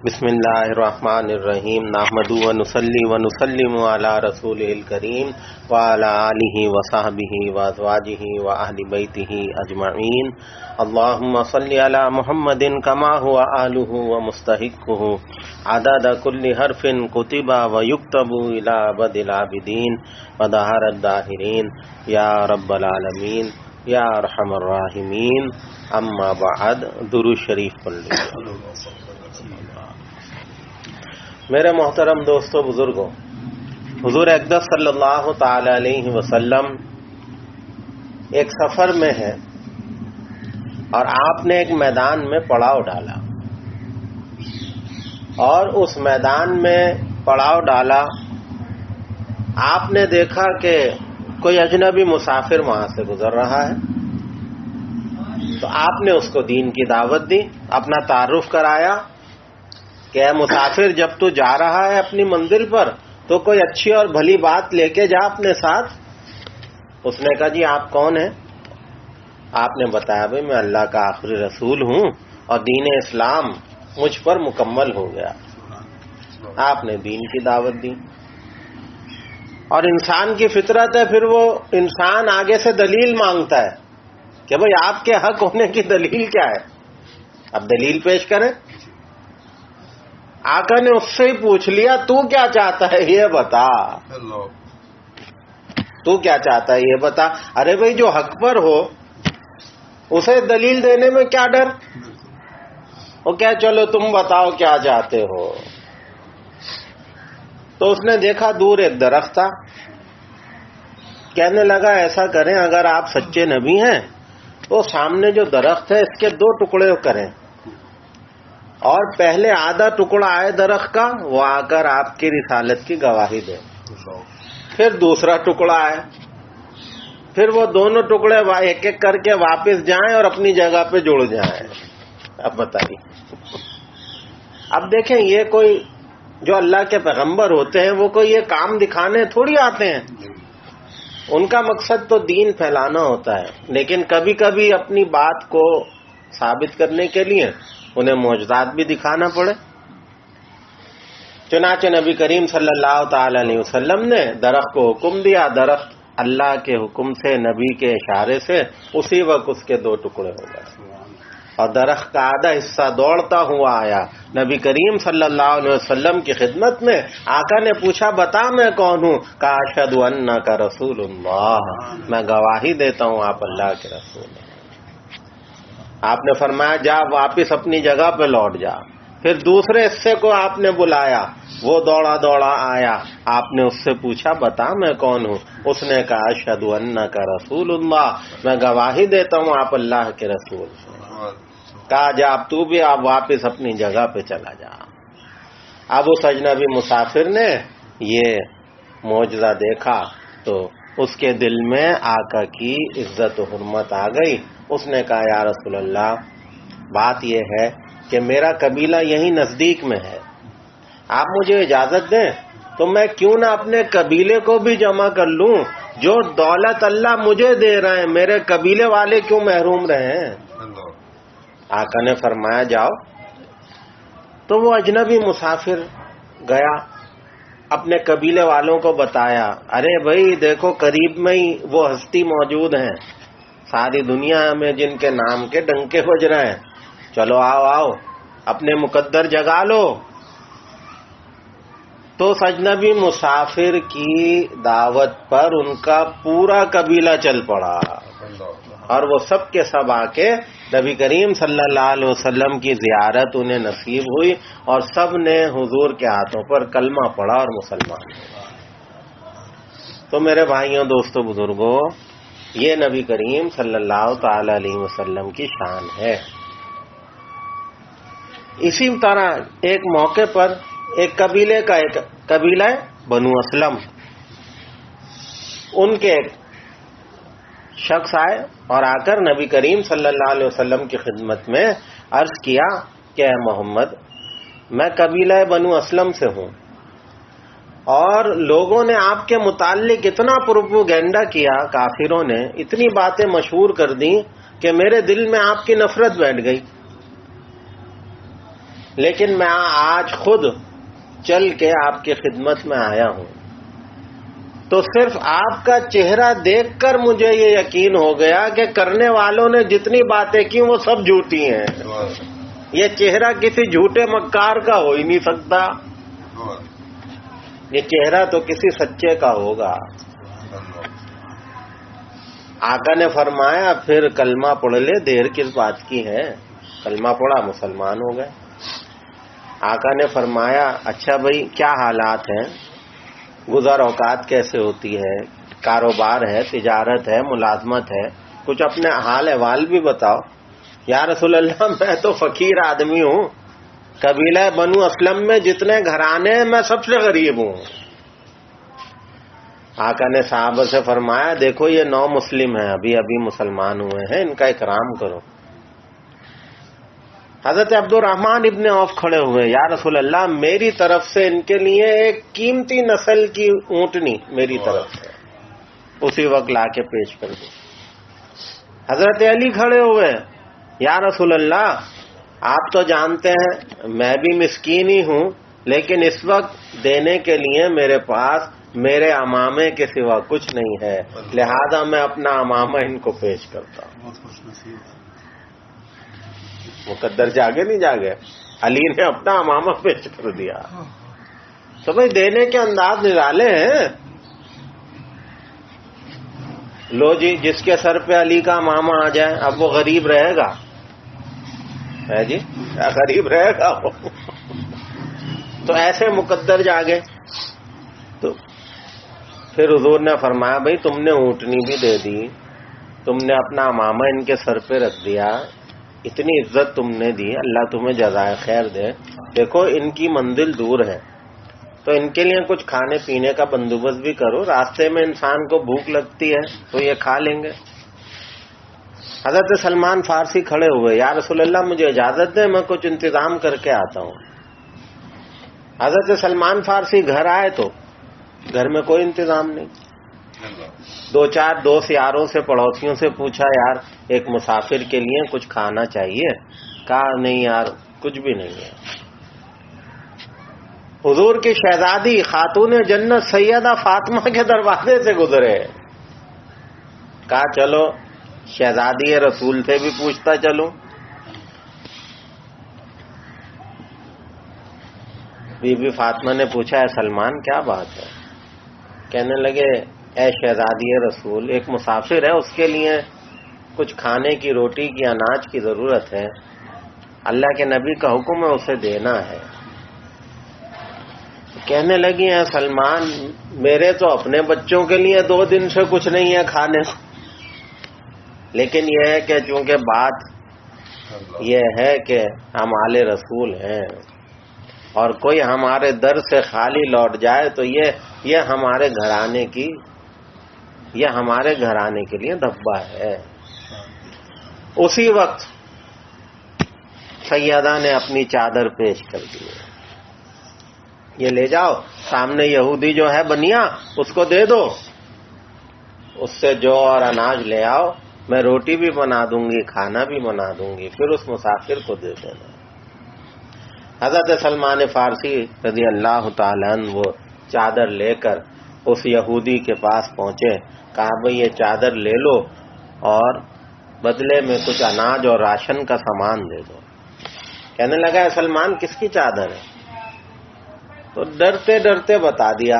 بسم اللہ الرحمن الرحیم نحمدہ ونصلی ونسلم علی رسولہ الکریم وعلی آلہ وصحبہ وازواجہ واہل بیتہ اجمعین اللہم صلی علی محمد کما هو آلہ ومستحقہ عدد کل حرف کتب ویکتب الی ابد العابدین ودہر الداہرین یا رب العالمین یا ارحم الراحمین اما بعد درود شریف پڑھ لیجیے۔ میرے محترم دوستو بزرگوں، حضور اقدس صلی اللہ تعالی علیہ وسلم ایک سفر میں ہے اور آپ نے ایک میدان میں پڑاؤ ڈالا، اور اس میدان میں پڑاؤ ڈالا، آپ نے دیکھا کہ کوئی اجنبی مسافر وہاں سے گزر رہا ہے، تو آپ نے اس کو دین کی دعوت دی، اپنا تعارف کرایا کہ اے مسافر، جب تو جا رہا ہے اپنی منزل پر تو کوئی اچھی اور بھلی بات لے کے جا اپنے ساتھ۔ اس نے کہا جی آپ کون ہیں؟ آپ نے بتایا بھائی میں اللہ کا آخری رسول ہوں اور دین اسلام مجھ پر مکمل ہو گیا۔ آپ نے دین کی دعوت دی، اور انسان کی فطرت ہے، پھر وہ انسان آگے سے دلیل مانگتا ہے کہ بھائی آپ کے حق ہونے کی دلیل کیا ہے، اب دلیل پیش کریں۔ آقا نے اس سے ہی پوچھ لیا تو کیا چاہتا ہے یہ بتا، تو کیا چاہتا ہے یہ بتا۔ ارے بھائی جو حق پر ہو اسے دلیل دینے میں کیا ڈر، وہ کیا چلو تم بتاؤ کیا چاہتے ہو۔ تو اس نے دیکھا دور ایک درخت تھا، کہنے لگا ایسا کریں اگر آپ سچے نبی ہیں تو سامنے جو درخت ہے اس کے 2 ٹکڑے کریں، اور پہلے آدھا ٹکڑا آئے درخت کا وہ آ کر آپ کی رسالت کی گواہی دے، پھر دوسرا ٹکڑا آئے، پھر وہ دونوں ٹکڑے ایک ایک کر کے واپس جائیں اور اپنی جگہ پہ جڑ جائیں۔ اب بتائیے، اب دیکھیں یہ کوئی جو اللہ کے پیغمبر ہوتے ہیں وہ کوئی یہ کام دکھانے تھوڑی آتے ہیں، ان کا مقصد تو دین پھیلانا ہوتا ہے، لیکن کبھی کبھی اپنی بات کو ثابت کرنے کے لیے انہیں معجزات بھی دکھانا پڑے۔ چنانچہ نبی کریم صلی اللہ تعالی علیہ وسلم نے درخت کو حکم دیا، درخت اللہ کے حکم سے، نبی کے اشارے سے اسی وقت اس کے 2 ٹکڑے ہو گئے، اور درخت کا آدھا حصہ دوڑتا ہوا آیا نبی کریم صلی اللہ علیہ وسلم کی خدمت میں۔ آقا نے پوچھا بتا میں کون ہوں؟ کہا اشہد انک رسول اللہ، میں گواہی دیتا ہوں آپ اللہ کے رسول ہیں۔ آپ نے فرمایا جا واپس اپنی جگہ پہ لوٹ جا۔ پھر دوسرے حصے کو آپ نے بلایا، وہ دوڑا دوڑا آیا، آپ نے اس سے پوچھا بتا میں کون ہوں؟ اس نے کہا اشہد انک رسول اللہ، میں گواہی دیتا ہوں آپ اللہ کے رسول۔ کہا جا اب تو بھی آپ واپس اپنی جگہ پہ چلا جا۔ اب اس اجنبی مسافر نے یہ معجزہ دیکھا تو اس کے دل میں آقا کی عزت و حرمت آ گئی۔ اس نے کہا یا رسول اللہ، بات یہ ہے کہ میرا قبیلہ یہیں نزدیک میں ہے، آپ مجھے اجازت دیں تو میں کیوں نہ اپنے قبیلے کو بھی جمع کر لوں، جو دولت اللہ مجھے دے رہے ہیں میرے قبیلے والے کیوں محروم رہے ہیں۔ آقا نے فرمایا جاؤ۔ تو وہ اجنبی مسافر گیا، اپنے قبیلے والوں کو بتایا، ارے بھائی دیکھو قریب میں ہی وہ ہستی موجود ہیں ساری دنیا میں جن کے نام کے ڈنکے بج رہے ہیں، چلو آؤ آؤ اپنے مقدر جگا لو۔ تو اجنبی مسافر کی دعوت پر ان کا پورا قبیلہ چل پڑا، اور وہ سب کے سب آ کے نبی کریم صلی اللہ علیہ وسلم کی زیارت انہیں نصیب ہوئی، اور سب نے حضور کے ہاتھوں پر کلمہ پڑھا اور مسلمان ہوئے۔ تو میرے بھائیوں دوستو بزرگوں، یہ نبی کریم صلی اللہ تعالی علیہ وسلم کی شان ہے۔ اسی طرح ایک موقع پر ایک قبیلہ بنو اسلم، ان کے ایک شخص آئے اور آ کر نبی کریم صلی اللہ علیہ وسلم کی خدمت میں عرض کیا کہ اے محمد، میں قبیلہ بنو اسلم سے ہوں، اور لوگوں نے آپ کے متعلق اتنا پروپیگنڈا کیا، کافروں نے اتنی باتیں مشہور کر دیں کہ میرے دل میں آپ کی نفرت بیٹھ گئی۔ لیکن میں آج خود چل کے آپ کی خدمت میں آیا ہوں، تو صرف آپ کا چہرہ دیکھ کر مجھے یہ یقین ہو گیا کہ کرنے والوں نے جتنی باتیں کی وہ سب جھوٹی ہیں. یہ چہرہ کسی جھوٹے مکار کا ہو ہی نہیں سکتا، یہ چہرہ تو کسی سچے کا ہوگا. آقا نے فرمایا پھر کلمہ پڑھ لے، دیر کس بات کی ہے. کلمہ پڑھا، مسلمان ہو گئے. آقا نے فرمایا اچھا بھائی کیا حالات ہیں، گزر اوقات کیسے ہوتی ہے، کاروبار ہے، تجارت ہے، ملازمت ہے، کچھ اپنے حال احوال بھی بتاؤ. یا رسول اللہ میں تو فقیر آدمی ہوں، قبیلہ بنو اسلم میں جتنے گھرانے ہیں میں سب سے غریب ہوں. آقا نے صحابہ سے فرمایا دیکھو یہ 9 مسلم ہیں، ابھی ابھی مسلمان ہوئے ہیں، ان کا اکرام کرو. حضرت عبد الرحمن ابن عوف کھڑے ہوئے، یا رسول اللہ میری طرف سے ان کے لیے ایک قیمتی نسل کی اونٹنی میری طرف سے اسی وقت لا کے پیش کر دی. حضرت علی کھڑے ہوئے، یا رسول اللہ آپ تو جانتے ہیں میں بھی مسکین ہی ہوں، لیکن اس وقت دینے کے لیے میرے پاس میرے امامے کے سوا کچھ نہیں ہے، لہذا میں اپنا امامہ ان کو پیش کرتا ہوں. مقدر جاگے نہیں جاگے، علی نے اپنا امامہ پیش کر دیا. تو بھائی دینے کے انداز نرالے ہیں. لو جی جس کے سر پہ علی کا امامہ آ جائے اب وہ غریب رہے گا ہے جی، کیا غریب رہے گا وہ. تو ایسے مقدر جاگے. تو پھر حضور نے فرمایا بھائی تم نے اونٹنی بھی دے دی، تم نے اپنا امامہ ان کے سر پہ رکھ دیا، اتنی عزت تم نے دی، اللہ تمہیں جزائے خیر دے. دیکھو ان کی منزل دور ہے تو ان کے لیے کچھ کھانے پینے کا بندوبست بھی کرو، راستے میں انسان کو بھوک لگتی ہے تو یہ کھا لیں گے. حضرت سلمان فارسی کھڑے ہوئے، یا رسول اللہ مجھے اجازت دیں میں کچھ انتظام کر کے آتا ہوں. حضرت سلمان فارسی گھر آئے تو گھر میں کوئی انتظام نہیں. 2-4 دوست یاروں سے پڑوسیوں سے پوچھا یار ایک مسافر کے لیے کچھ کھانا چاہیے، کہا نہیں یار کچھ بھی نہیں ہے. حضور کی شہزادی خاتون جنت سیدہ فاطمہ کے دروازے سے گزرے، کہا چلو شہزادی رسول سے بھی پوچھتا چلوں. بی بی فاطمہ نے پوچھا ہے سلمان کیا بات ہے؟ کہنے لگے اے شہزادی رسول ایک مسافر ہے، اس کے لیے کچھ کھانے کی، روٹی کی، اناج کی ضرورت ہے، اللہ کے نبی کا حکم ہے اسے دینا ہے. کہنے لگی ہیں سلمان میرے تو اپنے بچوں کے لیے 2 دن سے کچھ نہیں ہے کھانے کو، لیکن یہ ہے کہ چونکہ بات یہ ہے کہ ہم آل رسول ہیں اور کوئی ہمارے در سے خالی لوٹ جائے تو یہ ہمارے گھرانے کے لیے دھبا ہے. اسی وقت سیدہ نے اپنی چادر پیش کر دی، یہ لے جاؤ، سامنے یہودی جو ہے بنیا اس کو دے دو، اس سے جو اور اناج لے آؤ، میں روٹی بھی بنا دوں گی، کھانا بھی بنا دوں گی، پھر اس مسافر کو دے دینا. حضرت سلمان فارسی رضی اللہ تعالیٰ عنہ وہ چادر لے کر اس یہودی کے پاس پہنچے، کہا بھئی یہ چادر لے لو اور بدلے میں کچھ اناج اور راشن کا سامان دے دو. کہنے لگا سلمان کس کی چادر ہے؟ تو ڈرتے ڈرتے بتا دیا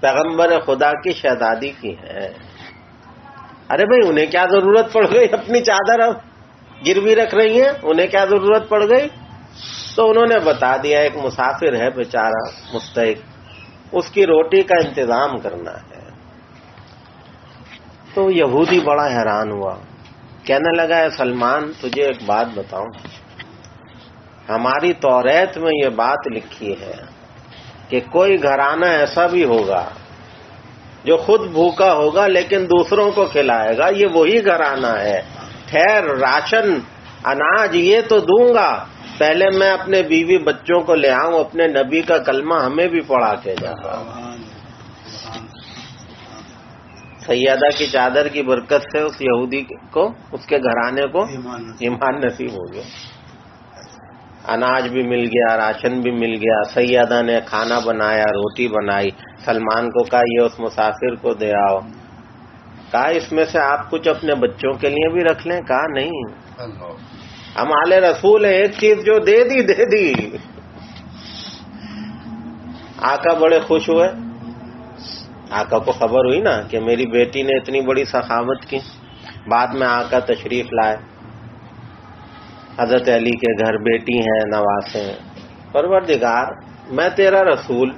پیغمبر خدا کی شہزادی کی ہے. ارے بھائی انہیں کیا ضرورت پڑ گئی، اپنی چادر اب گروی رکھ رہی ہیں، انہیں کیا ضرورت پڑ گئی؟ تو انہوں نے بتا دیا ایک مسافر ہے بیچارہ مستحق، اس کی روٹی کا انتظام کرنا ہے. تو یہودی بڑا حیران ہوا، کہنے لگا ہے سلمان تجھے ایک بات بتاؤں، ہماری توریت میں یہ بات لکھی ہے کہ کوئی گھرانہ ایسا بھی ہوگا جو خود بھوکا ہوگا لیکن دوسروں کو کھلائے گا، یہ وہی گھرانہ ہے. خیر راشن اناج یہ تو دوں گا، پہلے میں اپنے بیوی بچوں کو لے آؤں، اپنے نبی کا کلمہ ہمیں بھی پڑھا کے جاؤں. سیدہ کی چادر کی برکت سے اس یہودی کو، اس کے گھرانے کو ایمان نصیب ہو گیا. اناج بھی مل گیا، راشن بھی مل گیا، سیدہ نے کھانا بنایا، روٹی بنائی، سلمان کو کہا یہ اس مسافر کو دے آؤ، کہا اس میں سے آپ کچھ اپنے بچوں کے لیے بھی رکھ لیں، کہا نہیں، ہم آل رسول ہیں، ایک چیز جو دے دی۔ آقا بڑے خوش ہوئے، آقا کو خبر ہوئی نا کہ میری بیٹی نے اتنی بڑی سخاوت کی۔ بعد میں آقا تشریف لائے، حضرت علی کے گھر بیٹی ہیں، نواسے ہیں۔ پروردگار میں تیرا رسول،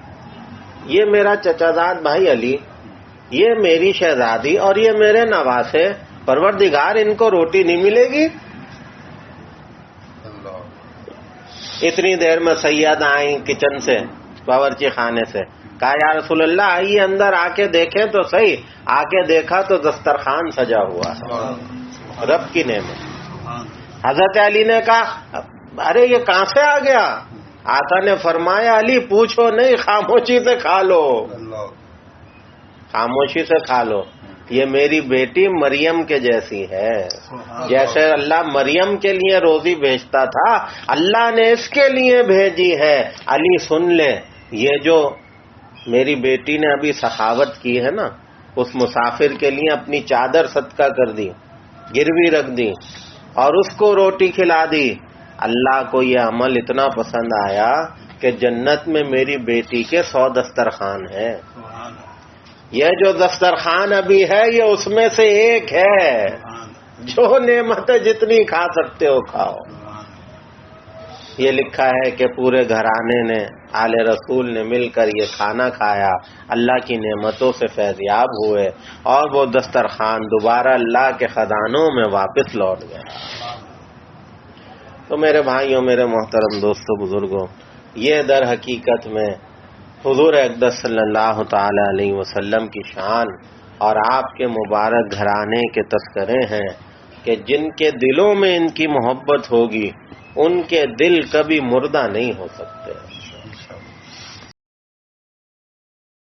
یہ میرا چچا زاد بھائی علی، یہ میری شہزادی اور یہ میرے نواسے، پروردگار ان کو روٹی نہیں ملے گی؟ اتنی دیر میں سیدہ آئیں کچن سے، باورچی خانے سے، کہا یا رسول اللہ آئیے اندر آ کے دیکھیں تو صحیح۔ آ کے دیکھا تو دسترخوان سجا ہوا ہے، رب کی نعمت۔ حضرت علی نے کہا ارے یہ کہاں سے آ گیا؟ آقا نے فرمایا علی پوچھو نہیں، خاموشی سے کھا لو، خاموشی سے کھا لو، یہ میری بیٹی مریم کے جیسی ہے، جیسے اللہ مریم کے لیے روزی بھیجتا تھا اللہ نے اس کے لیے بھیجی ہے۔ علی سن لے، یہ جو میری بیٹی نے ابھی سخاوت کی ہے نا، اس مسافر کے لیے اپنی چادر صدقہ کر دی، گروی رکھ دی اور اس کو روٹی کھلا دی، اللہ کو یہ عمل اتنا پسند آیا کہ جنت میں میری بیٹی کے 100 دسترخوان ہیں۔ یہ جو دسترخوان ابھی ہے یہ اس میں سے ایک ہے، جو نعمتیں جتنی کھا سکتے ہو کھاؤ۔ یہ لکھا ہے کہ پورے گھرانے نے، آل رسول نے مل کر یہ کھانا کھایا، اللہ کی نعمتوں سے فیضیاب ہوئے اور وہ دسترخوان دوبارہ اللہ کے خزانوں میں واپس لوٹ گئے۔ تو میرے بھائیوں، میرے محترم دوستوں، بزرگوں، یہ در حقیقت میں حضور اقدس صلی اللہ تعالی علیہ وسلم کی شان اور آپ کے مبارک گھرانے کے تذکرے ہیں کہ جن کے دلوں میں ان کی محبت ہوگی ان کے دل کبھی مردہ نہیں ہو سکتے۔